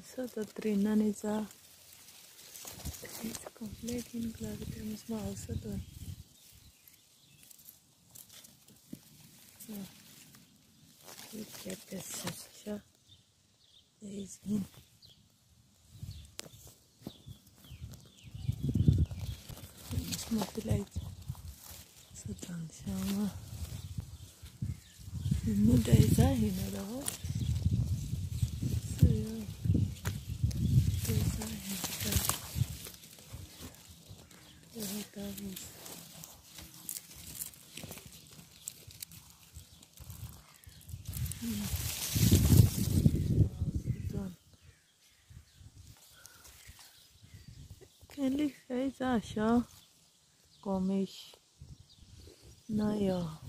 So the trainer is complete in clarity also the get this is in mobilize so tanshama nu days hinara so yeah days hinara Endlich ist auch schon komisch. Naja.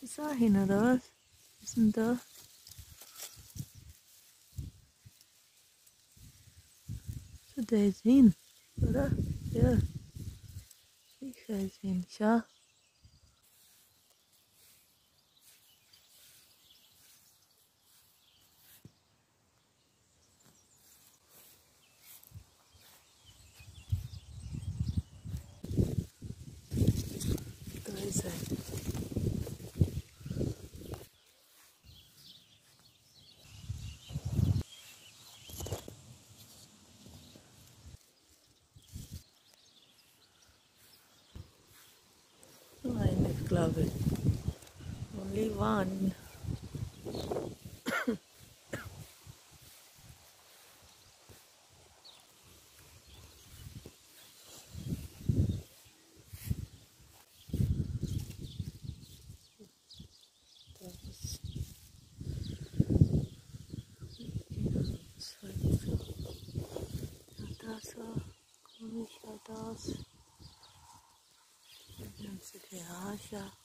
Ist auch hin, oder was? Was ist denn da? So, der ist hin, oder? Ja. Sicher ist hin. Schau. Da ist er. So eine, glaube ich. Only one. Das war komisch, das. Ganze Garage.